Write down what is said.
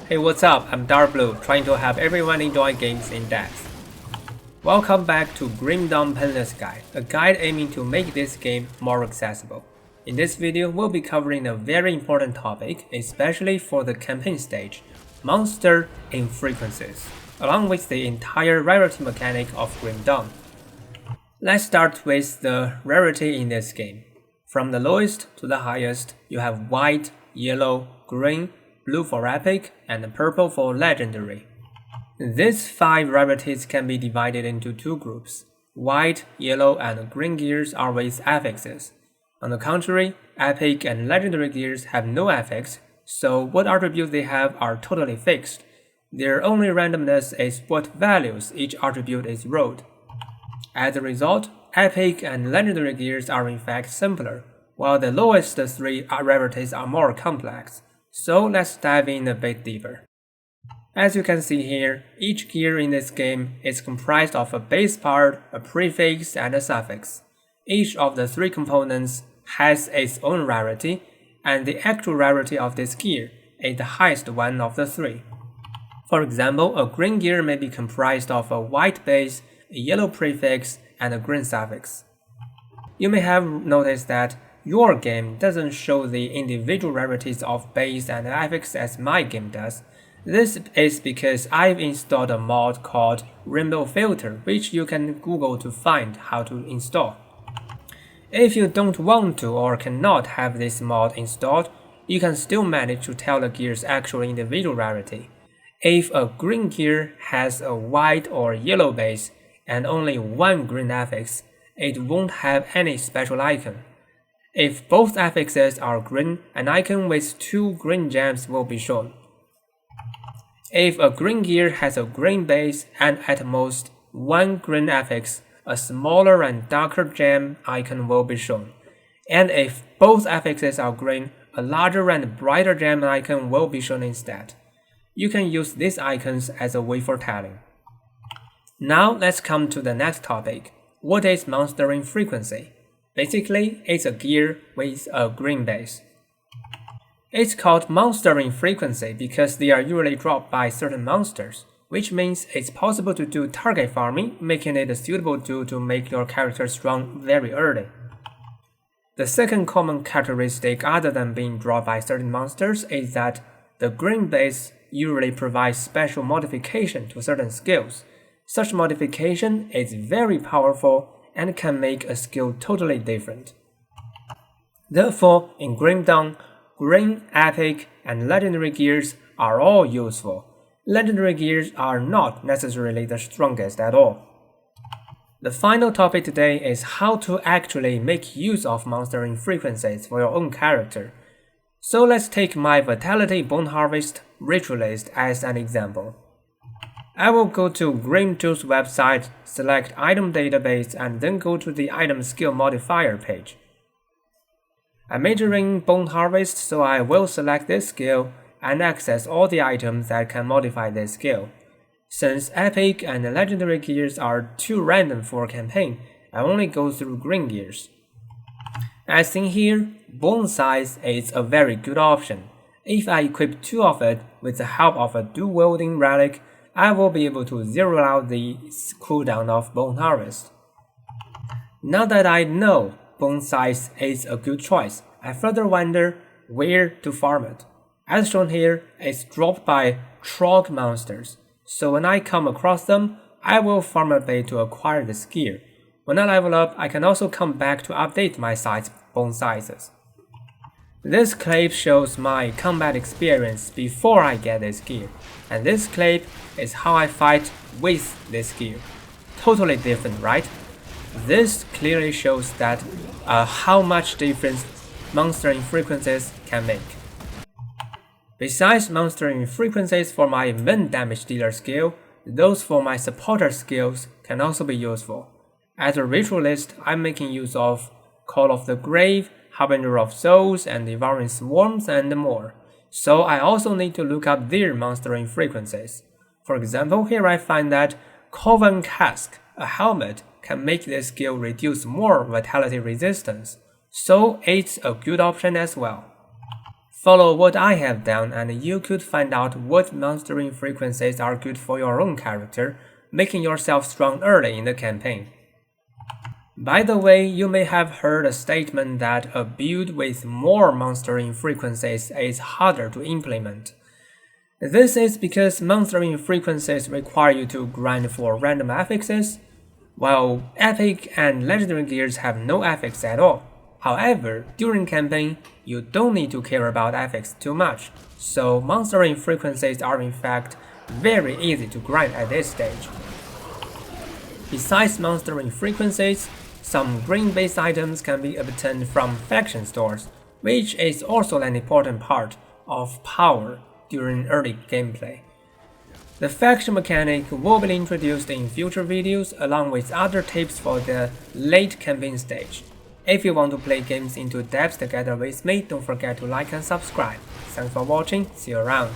Hey, what's up? I'm Darkbblue, trying to help everyone enjoy games in depth. Welcome back to Grim Dawn PAINLESS Guide, a guide aiming to make this game more accessible. In this video, we'll be covering a very important topic, especially for the campaign stage, monster infrequencies, along with the entire rarity mechanic of Grim Dawn. Let's start with the rarity in this game. From the lowest to the highest, you have white, yellow, green, blue for epic, and purple for legendary. These 5 rarities can be divided into 2 groups. White, yellow, and green gears are with affixes. On the contrary, epic and legendary gears have no affix, so what attributes they have are totally fixed. Their only randomness is what values each attribute is rolled. As a result, epic and legendary gears are in fact simpler, while the lowest 3 rarities are more complex. So let's dive in a bit deeper. As you can see here, each gear in this game is comprised of a base part, a prefix, and a suffix. Each of the 3 components has its own rarity, and the actual rarity of this gear is the highest one of the 3. For example, a green gear may be comprised of a white base, a yellow prefix, and a green suffix. You may have noticed that your game doesn't show the individual rarities of base and affix as my game does. This is because I've installed a mod called Rainbow Filter, which you can Google to find how to install. If you don't want to or cannot have this mod installed, you can still manage to tell the gear's actual individual rarity. If a green gear has a white or yellow base and only 1 green affix, it won't have any special icon. If both affixes are green, an icon with 2 green gems will be shown. If a green gear has a green base and at most 1 green affix, a smaller and darker gem icon will be shown. And if both affixes are green, a larger and brighter gem icon will be shown instead. You can use these icons as a way for telling. Now let's come to the next topic. What is monster infrequency? Basically, it's a gear with a green base. It's called monster infrequency because they are usually dropped by certain monsters, which means it's possible to do target farming, making it a suitable tool to make your character strong very early. The second common characteristic other than being dropped by certain monsters is that the green base usually provides special modification to certain skills. Such modification is very powerful and can make a skill totally different. Therefore, in Grim Dawn, green, epic, and legendary gears are all useful. Legendary gears are not necessarily the strongest at all. The final topic today is how to actually make use of monster infrequencies for your own character. So let's take my Vitality Bone Harvest Ritualist as an example. I will go to Grimjo's website, select Item Database, and then go to the Item Skill Modifier page. I'm majoring Bone Harvest, so I will select this skill and access all the items that can modify this skill. Since Epic and Legendary gears are too random for campaign, I only go through green gears. As seen here, Bone Size is a very good option. If I equip 2 of it with the help of a dual-wielding relic, I will be able to zero out the cooldown of Bone Harvest. Now that I know Bone Size is a good choice, I further wonder where to farm it. As shown here, it's dropped by Trog monsters, so when I come across them, I will farm a bit to acquire this gear. When I level up, I can also come back to update my bone sizes. This clip shows my combat experience before I get this gear, and this clip is how I fight with this gear. Totally different, right? This clearly shows that how much difference monster infrequencies can make. Besides monster infrequencies for my main damage dealer skill, those for my supporter skills can also be useful. As a ritualist, I'm making use of Call of the Grave, Harbinger of Souls, and Devouring Swarms, and more. So I also need to look up their monster infrequencies. For example, here I find that Coven Cask, a helmet, can make this skill reduce more vitality resistance, so it's a good option as well. Follow what I have done and you could find out what monstering frequencies are good for your own character, making yourself strong early in the campaign. By the way, you may have heard a statement that a build with more monstering frequencies is harder to implement. This is because monstering frequencies require you to grind for random affixes, while epic and legendary gears have no affix at all. However, during campaign, you don't need to care about affix too much, so monstering frequencies are in fact very easy to grind at this stage. Besides monstering frequencies, some green-based items can be obtained from faction stores, which is also an important part of power during early gameplay. The faction mechanic will be introduced in future videos along with other tips for the late campaign stage. If you want to play games into depth together with me, don't forget to like and subscribe. Thanks for watching, see you around.